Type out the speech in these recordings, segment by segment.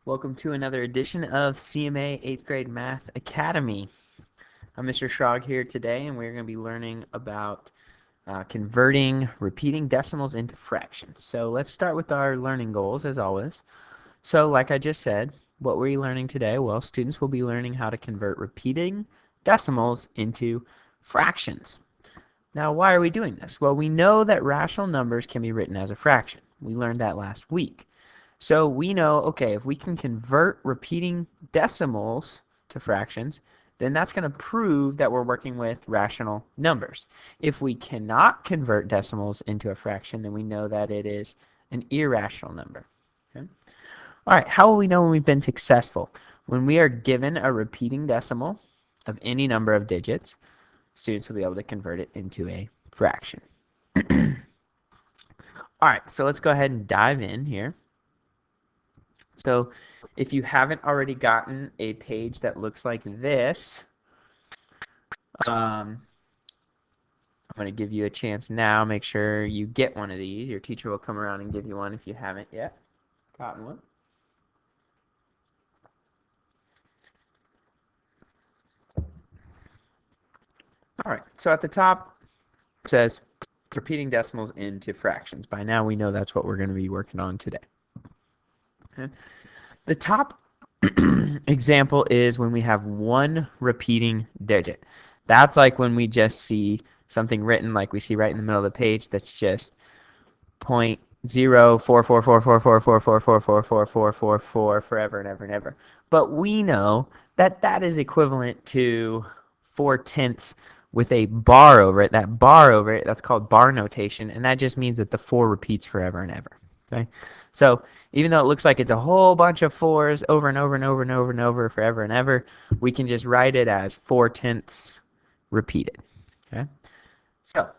Welcome to another edition of CMA 8th Grade Math Academy. I'm Mr. Schrag here today, and we're going to be learning about converting repeating decimals into fractions. So let's start with our learning goals, as always. So like I just said, what were you learning today? Well, students will be learning how to convert repeating decimals into fractions. Now, why are we doing this? Well, we know that rational numbers can be written as a fraction. We learned that last week. So we know, okay, if we can convert repeating decimals to fractions, then that's going to prove that we're working with rational numbers. If we cannot convert decimals into a fraction, then we know that it is an irrational number. Okay? All right, how will we know when we've been successful? When we are given a repeating decimal of any number of digits, students will be able to convert it into a fraction. All right, so let's go ahead and dive in here. So if you haven't already gotten a page that looks like this, I'm going to give you a chance now. Make sure you get one of these. Your teacher will come around and give you one if you haven't yet gotten one. All right, so at the top it says repeating decimals into fractions. By now we know that's what we're going to be working on today. Okay. The top example is when we have one repeating digit. That's like when we just see something written like we see right in the middle of the page that's just 0.0444444444444 forever and ever and ever. But we know that that is equivalent to 4/10 with a bar over it. That bar over it, that's called bar notation, and that just means that the 4 repeats forever and ever. Okay? So even though it looks like it's a whole bunch of 4s over and over and over and over and over forever and ever, we can just write it as 4/10 repeated. Okay? So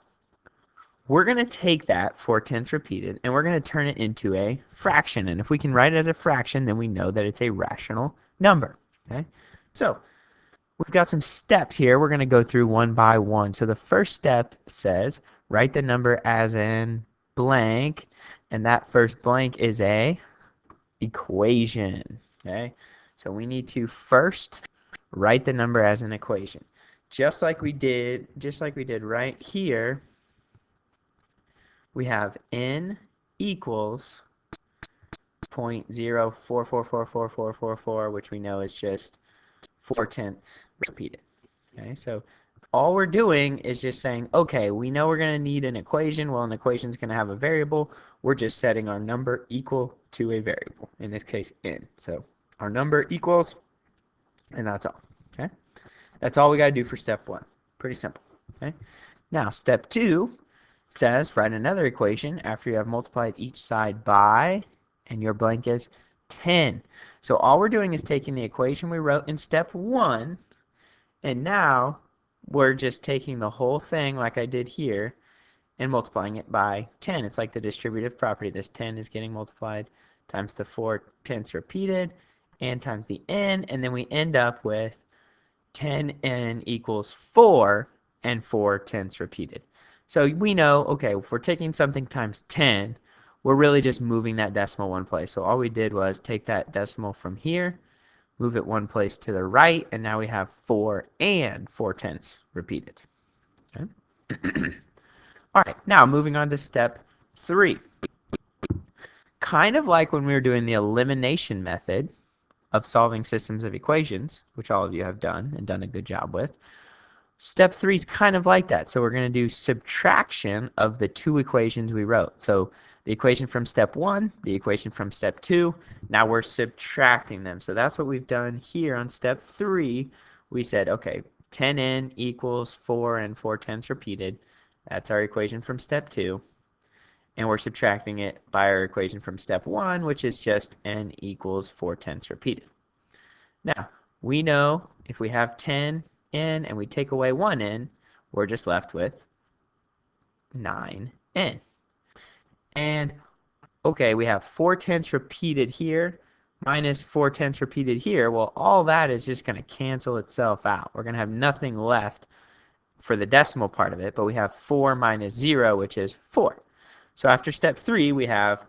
we're going to take that 4/10 repeated and we're going to turn it into a fraction. And if we can write it as a fraction, then we know that it's a rational number. Okay? So we've got some steps here. We're going to go through one by one. So the first step says write the number as in blank, and that first blank is a equation. Okay? So we need to first write the number as an equation. Just like we did right here, we have n equals 0.04444444, which we know is just 4/10 repeated. Okay, so all we're doing is just saying, okay, we know we're going to need an equation. Well, an equation is going to have a variable. We're just setting our number equal to a variable, in this case, n. So our number equals, and that's all. Okay, that's all we got to do for step one. Pretty simple. Okay, now step two says write another equation after you have multiplied each side by, and your blank is 10. So all we're doing is taking the equation we wrote in step one, and now we're just taking the whole thing like I did here and multiplying it by 10. It's like the distributive property. This 10 is getting multiplied times the 4/10 repeated and times the n, and then we end up with 10n equals 4 and 4/10 repeated. So we know, okay, if we're taking something times 10, we're really just moving that decimal one place. So all we did was take that decimal from here, move it one place to the right, and now we have 4 and 4/10 repeated. Okay? All right, now moving on to step 3. Kind of like when we were doing the elimination method of solving systems of equations, which all of you have done and done a good job with, step 3 is kind of like that. So we're going to do subtraction of the two equations we wrote. So the equation from step 1, the equation from step 2, now we're subtracting them. So that's what we've done here on step 3. We said, okay, 10n equals 4 and 4/10 repeated. That's our equation from step 2. And we're subtracting it by our equation from step 1, which is just n equals 4/10 repeated. Now, we know if we have 10n and we take away 1n, we're just left with 9n. And, okay, we have 4/10 repeated here minus 4/10 repeated here. Well, all that is just going to cancel itself out. We're going to have nothing left for the decimal part of it, but we have 4 minus 0, which is 4. So after step 3, we have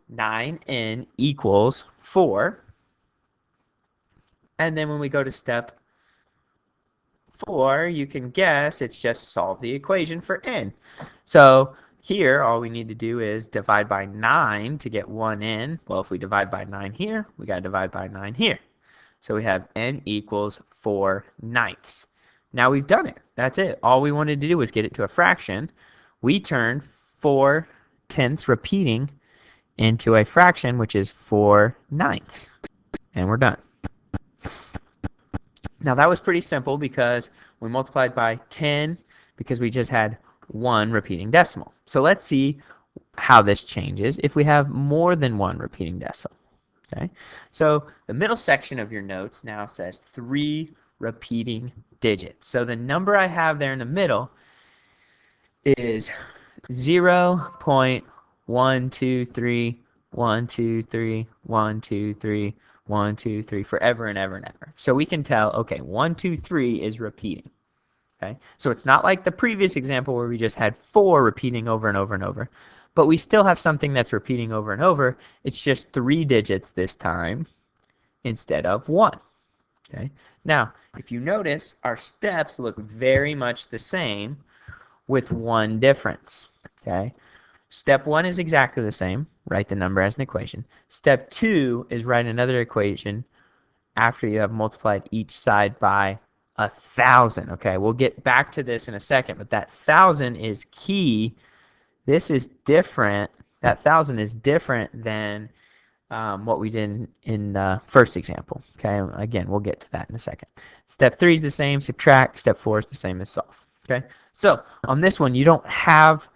9n equals 4. And then when we go to step 4, you can guess it's just solve the equation for n. So here, all we need to do is divide by 9 to get 1n. Well, if we divide by 9 here, we got to divide by 9 here. So we have n equals 4/9. Now we've done it. That's it. All we wanted to do was get it to a fraction. We turned 4/10 repeating into a fraction, which is 4/9. And we're done. Now that was pretty simple because we multiplied by 10 because we just had one repeating decimal. So let's see how this changes if we have more than one repeating decimal. Okay, so the middle section of your notes now says 3 repeating digits. So the number I have there in the middle is 0.123, forever and ever and ever. So we can tell, okay, 1, 2, 3 is repeating. Okay, so it's not like the previous example where we just had 4 repeating over and over and over, but we still have something that's repeating over and over. It's just 3 digits this time instead of 1. Okay, now if you notice, our steps look very much the same with one difference. Okay, step 1 is exactly the same. Write the number as an equation. Step 2 is write another equation after you have multiplied each side by 1,000. Okay, we'll get back to this in a second, but that 1,000 is key. This is different. That 1,000 is different than what we did in the first example. Okay, again, we'll get to that in a second. Step 3 is the same, subtract. Step 4 is the same as solve. Okay, so on this one, you don't have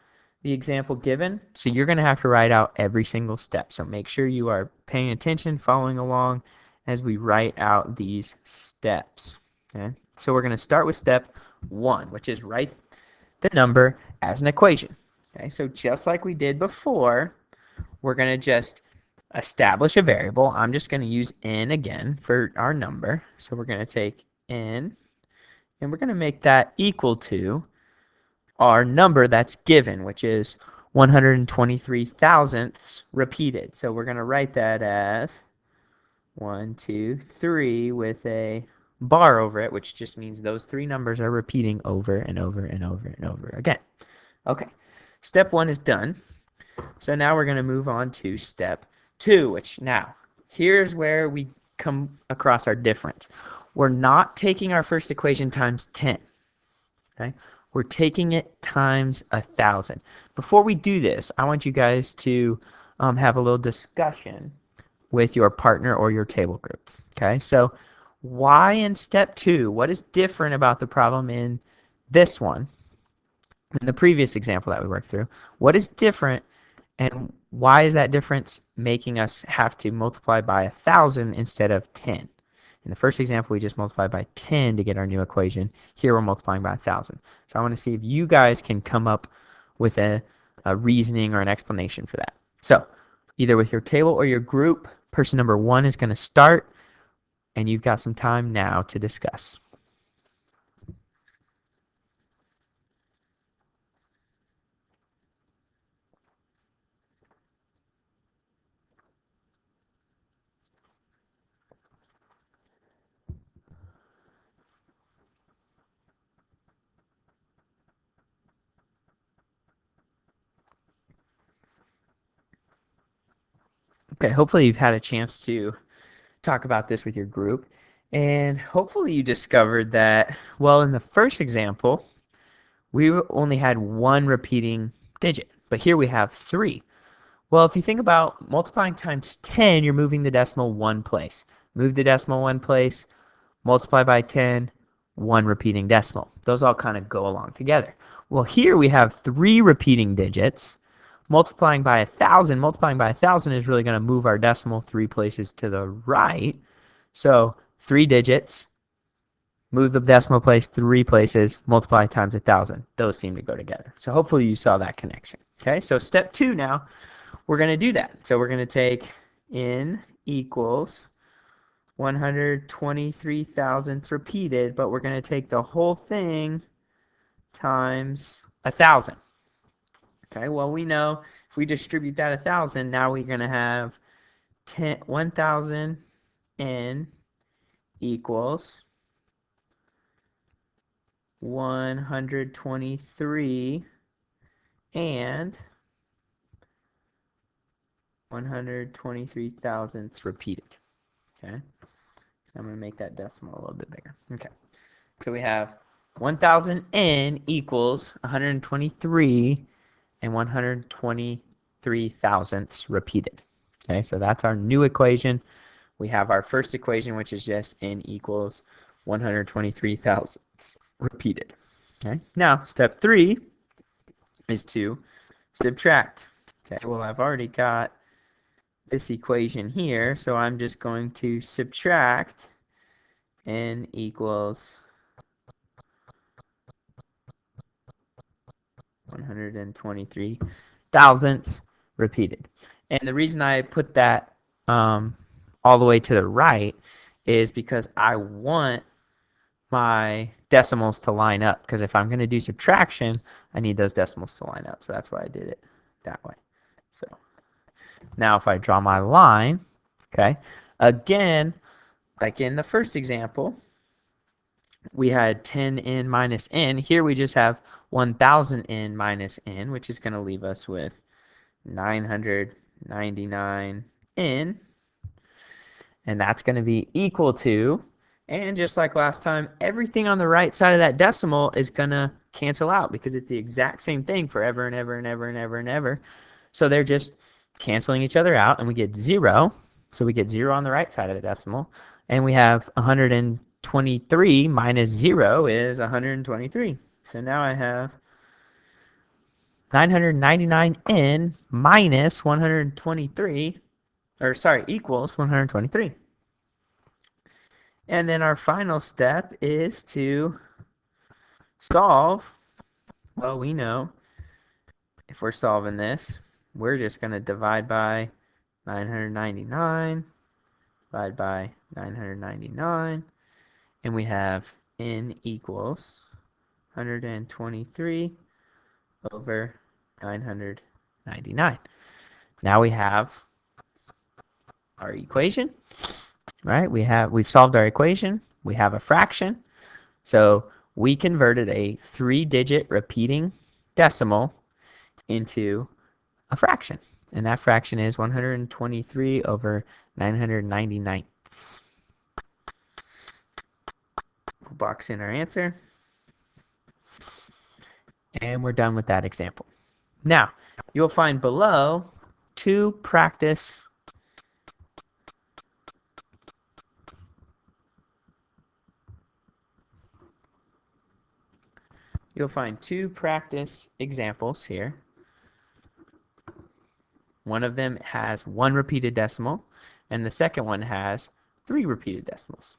the example given, so you're going to have to write out every single step. So make sure you are paying attention, following along as we write out these steps. Okay, so we're going to start with step 1, which is write the number as an equation. Okay, so just like we did before, we're going to just establish a variable. I'm just going to use n again for our number. So we're going to take n, and we're going to make that equal to our number that's given, which is 123 thousandths repeated. So we're going to write that as 1, 2, 3 with a bar over it, which just means those 3 numbers are repeating over and over and over and over again. Okay, step 1 is done. So now we're going to move on to step 2, which now, here's where we come across our difference. We're not taking our first equation times 10. Okay, we're taking it times 1,000. Before we do this, I want you guys to have a little discussion with your partner or your table group. Okay, so why in step 2, what is different about the problem in this one, in the previous example that we worked through? What is different, and why is that difference making us have to multiply by 1,000 instead of 10? In the first example, we just multiplied by 10 to get our new equation. Here we're multiplying by 1,000. So I want to see if you guys can come up with a reasoning or an explanation for that. So either with your table or your group, person number 1 is going to start, and you've got some time now to discuss. Okay, hopefully you've had a chance to talk about this with your group, and hopefully you discovered that, well, in the first example, we only had 1 repeating digit, but here we have 3. Well, if you think about multiplying times 10, you're moving the decimal 1 place. Move the decimal 1 place, multiply by 10, 1 repeating decimal. Those all kind of go along together. Well, here we have 3 repeating digits. Multiplying by 1,000 is really going to move our decimal 3 places to the right. So 3 digits, move the decimal place 3 places, multiply times 1,000. Those seem to go together. So hopefully you saw that connection. Okay, so step 2 now, we're going to do that. So we're going to take n equals 123 thousandths repeated, but we're going to take the whole thing times 1,000. Okay, well, we know if we distribute that 1,000, now we're going to have 1,000 n equals 123 and 123 thousandths repeated. Okay, I'm going to make that decimal a little bit bigger. Okay, so we have 1000 n equals 123 and 123 thousandths repeated. Okay, so that's our new equation. We have our first equation, which is just n equals 123 thousandths repeated. Okay, now step 3 is to subtract. Okay, well, I've already got this equation here, so I'm just going to subtract n equals 123 thousandths repeated. And the reason I put that all the way to the right is because I want my decimals to line up, because if I'm going to do subtraction, I need those decimals to line up. So that's why I did it that way. So now if I draw my line, okay, again, like in the first example, we had 10n minus n. Here we just have 1000n minus n, which is going to leave us with 999n. And that's going to be equal to, and just like last time, everything on the right side of that decimal is going to cancel out because it's the exact same thing for ever and ever and ever and ever and ever. So they're just canceling each other out, and we get 0. So we get 0 on the right side of the decimal. And we have 123 minus 0 is 123. So now I have 999n minus 123, or sorry, equals 123. And then our final step is to solve. Well, we know if we're solving this, we're just going to divide by 999, divide by 999, and we have n equals 123 over 999. Now we have our equation, right? We've solved our equation. We have a fraction. So we converted a 3-digit repeating decimal into a fraction. And that fraction is 123 over 999. We'll box in our answer. And we're done with that example. Now, you'll find below 2 practice examples here. One of them has 1 repeated decimal, and the second one has 3 repeated decimals.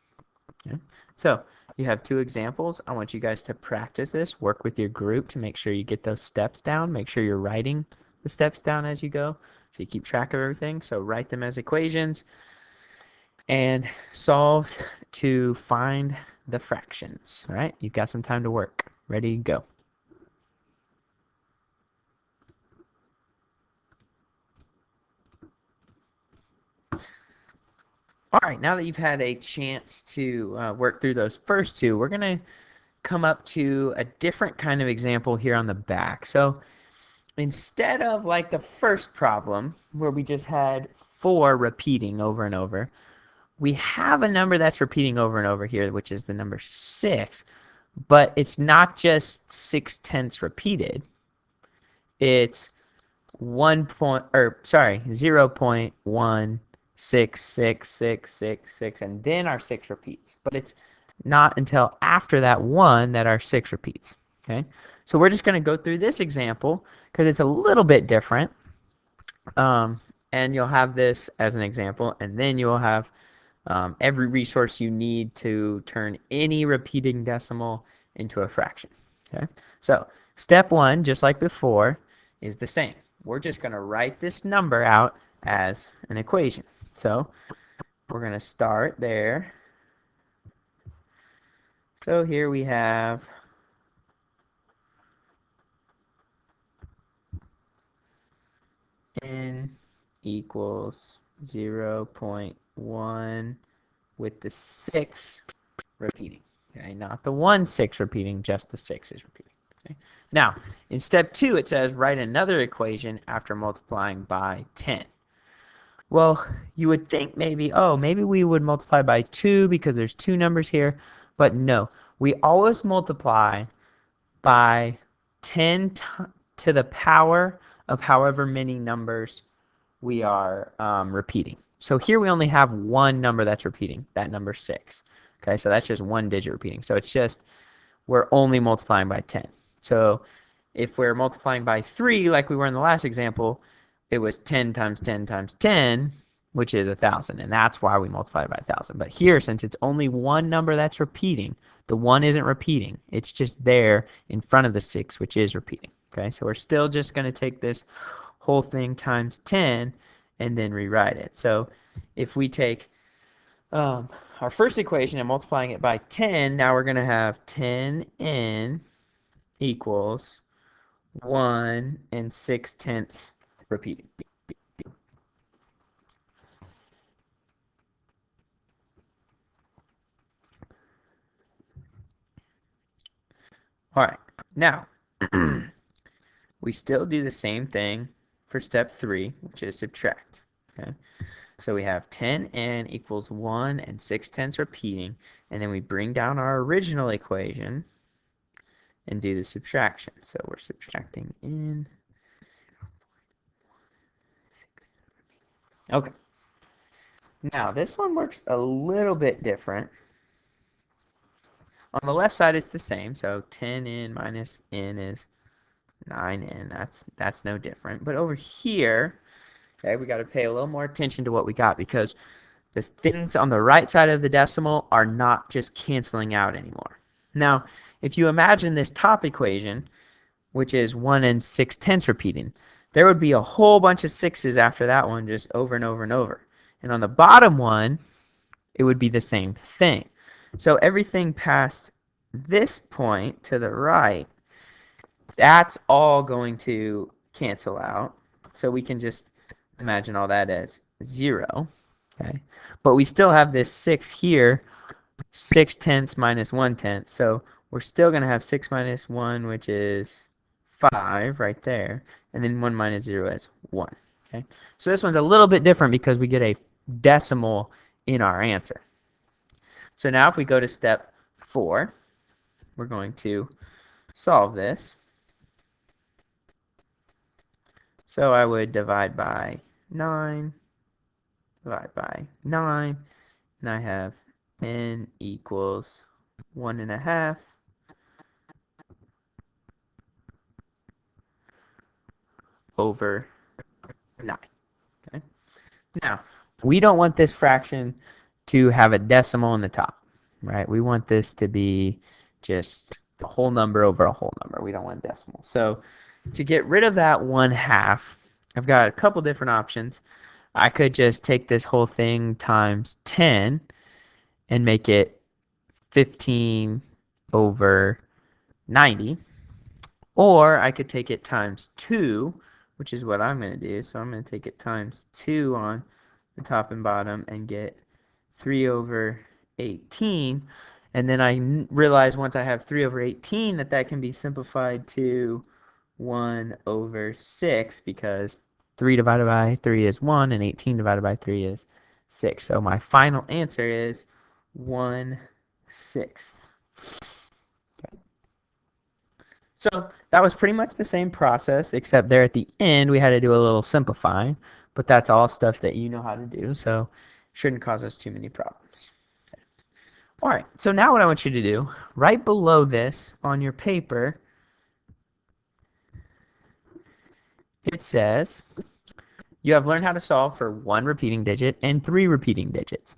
Okay? So you have 2 examples. I want you guys to practice this, work with your group to make sure you get those steps down. Make sure you're writing the steps down as you go so you keep track of everything. So write them as equations and solve to find the fractions. All right, you've got some time to work. Ready, go. All right, now that you've had a chance to work through those first 2, we're going to come up to a different kind of example here on the back. So instead of like the first problem where we just had 4 repeating over and over, we have a number that's repeating over and over here, which is the number 6, but it's not just 6/10 repeated. It's 0.1666666, and then our 6 repeats. But it's not until after that 1 that our 6 repeats. Okay, so we're just going to go through this example because it's a little bit different. And you'll have this as an example, and then you'll have every resource you need to turn any repeating decimal into a fraction. Okay, so step 1, just like before, is the same. We're just going to write this number out as an equation. So we're going to start there. So here we have n equals 0.16666 with the 6 repeating. Okay, not the 1 6 repeating, just the 6 is repeating. Okay? Now, in step 2, it says write another equation after multiplying by 10. Well, you would think maybe, oh, maybe we would multiply by 2 because there's 2 numbers here, but no. We always multiply by 10 to the power of however many numbers we are repeating. So here we only have one number that's repeating, that number 6. Okay, so that's just one digit repeating. So it's just, we're only multiplying by 10. So if we're multiplying by 3, like we were in the last example, it was 10 times 10 times 10, which is 1,000, and that's why we multiplied by 1,000. But here, since it's only one number that's repeating, the 1 isn't repeating. It's just there in front of the 6, which is repeating. Okay, so we're still just going to take this whole thing times 10 and then rewrite it. So if we take our first equation and multiplying it by 10, now we're going to have 10n equals 1 and 6/10 repeating. All right, now we still do the same thing for step 3, which is subtract. Okay, so we have 10n equals 1 and 6/10 repeating, and then we bring down our original equation and do the subtraction. So we're subtracting n. Okay. Now this one works a little bit different. On the left side it's the same, so 10n minus n is 9n. That's no different. But over here, okay, we got to pay a little more attention to what we got, because the things on the right side of the decimal are not just canceling out anymore. Now, if you imagine this top equation, which is 1 and 6/10 repeating, there would be a whole bunch of 6's after that one, just over and over and over. And on the bottom one, it would be the same thing. So everything past this point to the right, that's all going to cancel out. So we can just imagine all that as 0. Okay, but we still have this 6 here, 6/10 minus 1/10. So we're still going to have 6 minus 1, which is 5 right there, and then 1 minus 0 is 1. Okay, so this one's a little bit different because we get a decimal in our answer. So now if we go to step 4, we're going to solve this. So I would divide by 9, divide by 9, and I have n equals 1.5 over 9. Okay. Now, we don't want this fraction to have a decimal in the top, right? We want this to be just a whole number over a whole number. We don't want a decimal. So to get rid of that 1/2, I've got a couple different options. I could just take this whole thing times 10 and make it 15 over 90. Or I could take it times 2, which is what I'm going to do. So I'm going to take it times 2 on the top and bottom and get 3 over 18. And then I realize once I have 3 over 18 that can be simplified to 1 over 6, because 3 divided by 3 is 1 and 18 divided by 3 is 6. So my final answer is 1/6. Okay. So that was pretty much the same process, except there at the end we had to do a little simplifying, but that's all stuff that you know how to do, so shouldn't cause us too many problems. Okay. All right, so now what I want you to do, right below this on your paper, it says you have learned how to solve for 1 repeating digit and 3 repeating digits.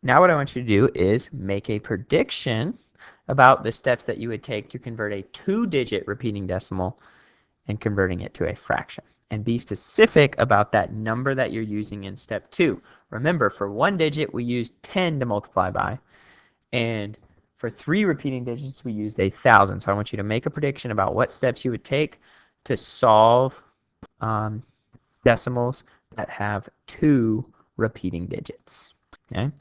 Now what I want you to do is make a prediction about the steps that you would take to convert a 2-digit repeating decimal and converting it to a fraction. And be specific about that number that you're using in step 2. Remember, for 1 digit, we used 10 to multiply by. And for 3 repeating digits, we used 1,000. So I want you to make a prediction about what steps you would take to solve decimals that have 2 repeating digits. Okay?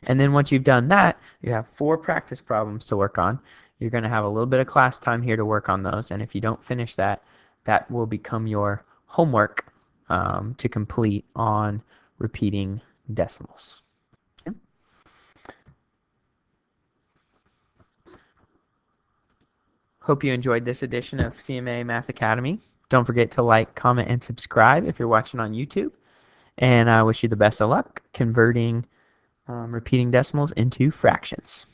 And then once you've done that, you have 4 practice problems to work on. You're going to have a little bit of class time here to work on those, and if you don't finish that, that will become your homework to complete on repeating decimals. Okay? Hope you enjoyed this edition of CMA Math Academy. Don't forget to like, comment, and subscribe if you're watching on YouTube. And I wish you the best of luck converting repeating decimals into fractions.